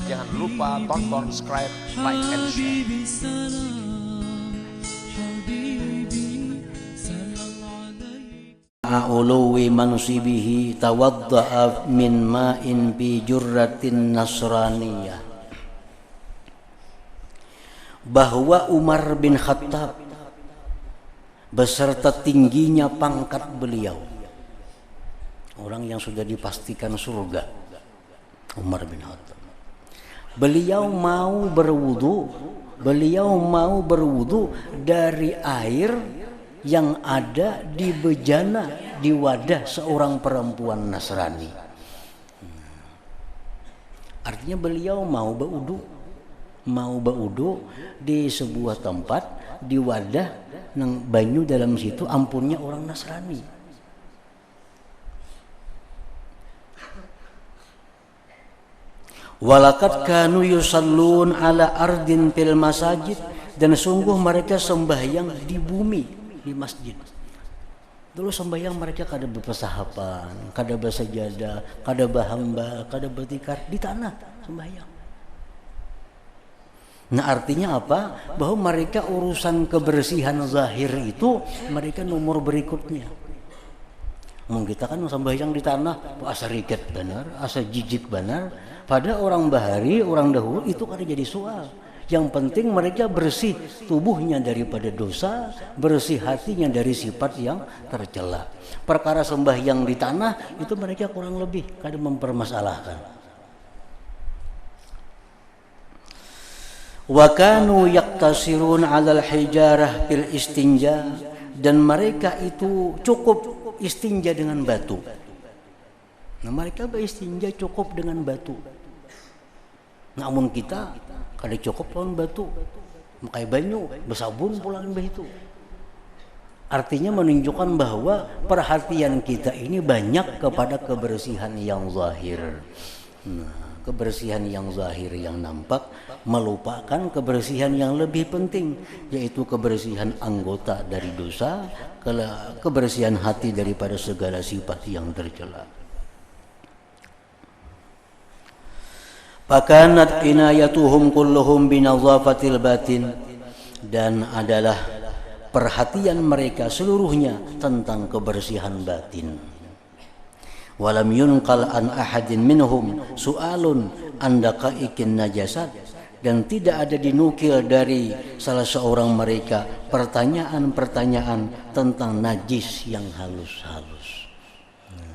Jangan lupa tonton, subscribe, like, and share. Uluwi mansibihi tawadda'a min ma'in bi jurratin nasraniyah. Bahwa Umar bin Khattab beserta tingginya pangkat beliau, orang yang sudah dipastikan surga, Umar bin Khattab, beliau mau berwudu dari air yang ada di bejana, di wadah seorang perempuan Nasrani. Artinya beliau mau berwudu di sebuah tempat, di wadah nang banyu dalam situ ampunnya orang Nasrani. Walaqad kanu yusallun ala ardin fil masajid, dan sungguh mereka sembahyang di bumi, di masjid. Dulu sembahyang mereka kada berpesahapan, kada bersajadah, kada bahamba, kada bertikar, di tanah sembahyang. Nah artinya apa? Bahwa mereka urusan kebersihan zahir itu mereka nomor berikutnya. Kita kan sembahyang di tanah, asa riket benar, asa jijik benar. Pada orang bahari, orang dahulu itu kada jadi soal. Yang penting mereka bersih tubuhnya daripada dosa, bersih hatinya dari sifat yang tercela. Perkara sembahyang di tanah itu mereka kurang lebih kada mempermasalahkan. Wa kanu yaktasirun 'alal hijarah fil istinja, dan mereka itu cukup istinja dengan batu. Nah, mereka beristinja cukup dengan batu. Namun kita kada cukup lawan batu, makai banyu, bersabun pulang begitu. Artinya menunjukkan bahwa perhatian kita ini banyak kepada kebersihan yang zahir. Nah, kebersihan yang zahir yang nampak melupakan kebersihan yang lebih penting, yaitu kebersihan anggota dari dosa, kebersihan hati daripada segala sifat yang tercela. Fakanat inayatuhum kulluhum binadhafatil batin, dan adalah perhatian mereka seluruhnya tentang kebersihan batin. Walam yunqal an ahadin minhum su'alun an daqaiqin najasat, dan tidak ada dinukil dari salah seorang mereka pertanyaan-pertanyaan tentang najis yang halus-halus.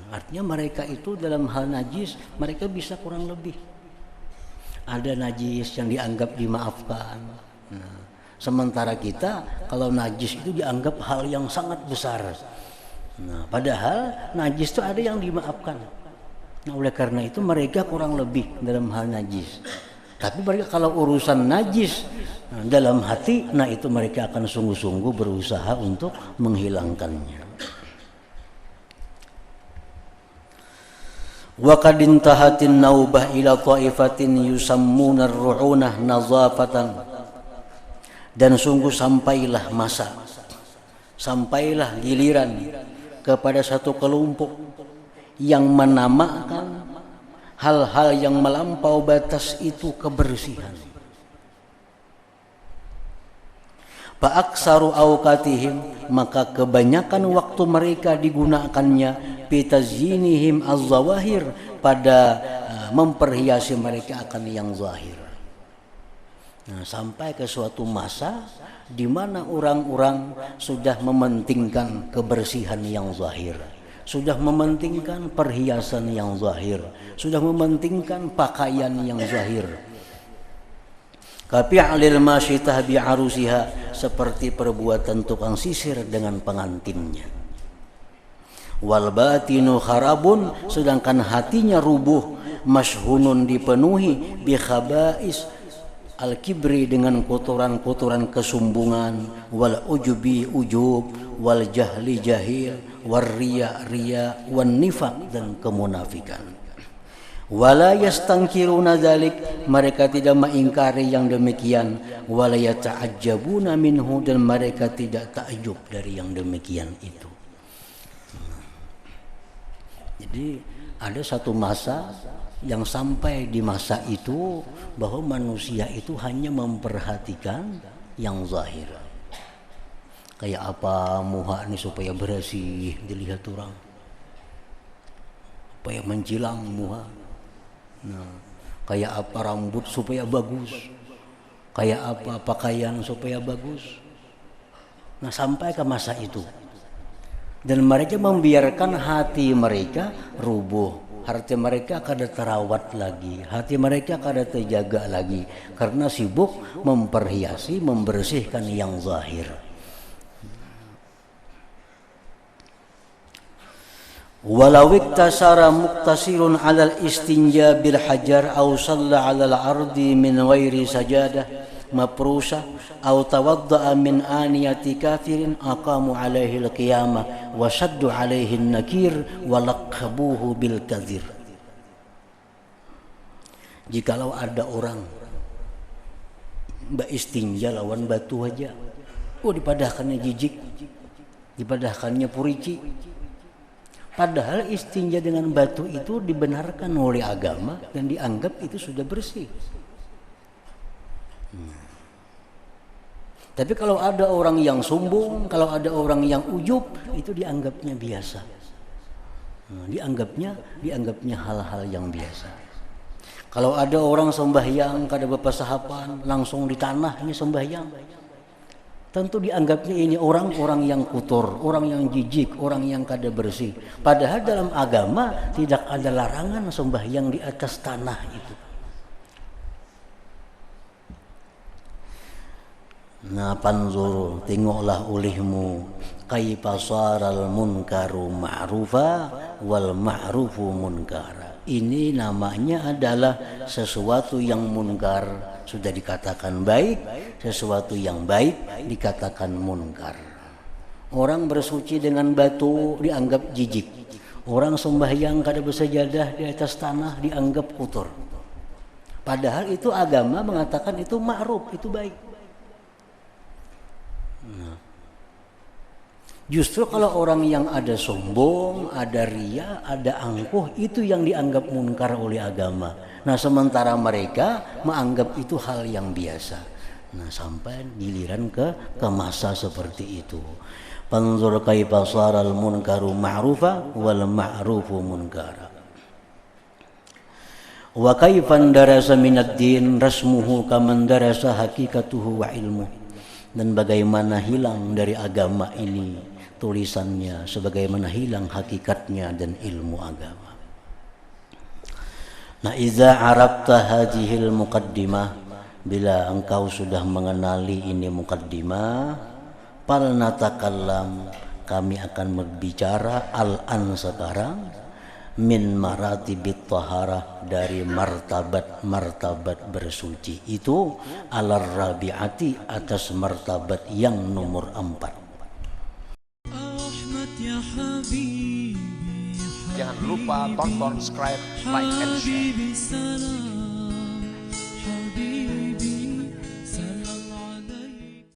Artinya mereka itu dalam hal najis mereka bisa kurang lebih. Ada najis yang dianggap dimaafkan. Nah, sementara kita kalau najis itu dianggap hal yang sangat besar. Nah, padahal najis itu ada yang dimaafkan. Nah, oleh karena itu mereka kurang lebih dalam hal najis. Tapi mereka kalau urusan najis dalam hati, nah itu mereka akan sungguh-sungguh berusaha untuk menghilangkannya. Wa qad intahatin naubah ila ta'ifatin yusammuna ar-ru'unah nazafatan, dan sungguh sampailah giliran kepada satu kelompok yang menamakan hal-hal yang melampau batas itu kebersihan. Fa'aksaru awqatihim, maka kebanyakan waktu mereka digunakannya bitazyinihim az-zawahir, pada memperhiasi mereka akan yang zahir. Nah, sampai ke suatu masa di mana orang-orang sudah mementingkan kebersihan yang zahir, sudah mementingkan perhiasan yang zahir, sudah mementingkan pakaian yang zahir. Kafi'alil masyitah bi'arusiha, seperti perbuatan tukang sisir dengan pengantinnya. Wal batinu kharabun, sedangkan hatinya rubuh, mashhunun dipenuhi bi khaba'is al-kibri, dengan kotoran-kotoran kesombongan, wal ujubi ujub, wal jahli jahil, wal riya riya, wan nifaq, dan kemunafikan. Wala yastankiruna dzalik, mereka tidak mengingkari yang demikian. Wala yata'ajjabuna minhu, dan mereka tidak takjub dari yang demikian itu. Jadi ada satu masa yang sampai di masa itu bahwa manusia itu hanya memperhatikan yang zahir. Kayak apa muha ini supaya bersih dilihat orang, supaya menjilang muha. Nah, kayak apa rambut supaya bagus, kayak apa pakaian supaya bagus. Nah, sampai ke masa itu, dan mereka membiarkan hati mereka rubuh, hati mereka kada terawat lagi, hati mereka kada terjaga lagi, karena sibuk memperhiasi, membersihkan yang zahir. Walau iktasara muktasirun 'alal istinja bil hajar aw shalla 'alal ardi min ghairi sajadah mafrusa aw tawadda'a min aniyati kafirin aqamu 'alaihi al-qiyamah wa shaddu 'alaihi an-nakir wa laqabuhu bil kadhir. Jikalau ada orang istinja lawan batu aja, dipadahkannya jijik, dipadahkannya purici. Padahal istinja dengan batu itu dibenarkan oleh agama dan dianggap itu sudah bersih. Tapi kalau ada orang yang sombong, kalau ada orang yang ujub, itu dianggapnya biasa. Dianggapnya hal-hal yang biasa. Kalau ada orang sembahyang kada bepasahapan, langsung di tanahnya sembahyang, tentu dianggapnya ini orang-orang yang kotor, orang yang jijik, orang yang kada bersih. Padahal dalam agama tidak ada larangan sembahyang di atas tanah itu. Nah, panzur, tengoklah olehmu kaifa saral munkaru ma'rufa wal ma'rufu munkara. Ini namanya adalah sesuatu yang munkar sudah dikatakan baik, sesuatu yang baik dikatakan munkar. Orang bersuci dengan batu dianggap jijik. Orang sembahyang kada bersajadah di atas tanah dianggap kotor. Padahal itu agama mengatakan itu ma'ruf, itu baik. Justru kalau orang yang ada sombong, ada ria, ada angkuh, itu yang dianggap munkar oleh agama. Nah, sementara mereka menganggap itu hal yang biasa. Nah, sampai giliran ke masa seperti itu. Panzur kaifa saral munkaru ma'rufa wal ma'rufu munkara. Wa kaifan darasa minad din rasmuhu kaman darasa hakikatuhu wa ilmu. Dan bagaimana hilang dari agama ini tulisannya, sebagaimana hilang hakikatnya dan ilmu agama. Nah, iza arabta hadhil muqaddimah, bila engkau sudah mengenali ini muqaddimah, fal natakallam, kami akan berbicara al-an sekarang, min maratibit taharah, dari martabat bersuci itu, alar rabi'ati, atas martabat yang nomor 4. Jangan lupa tonton, subscribe, like, and share.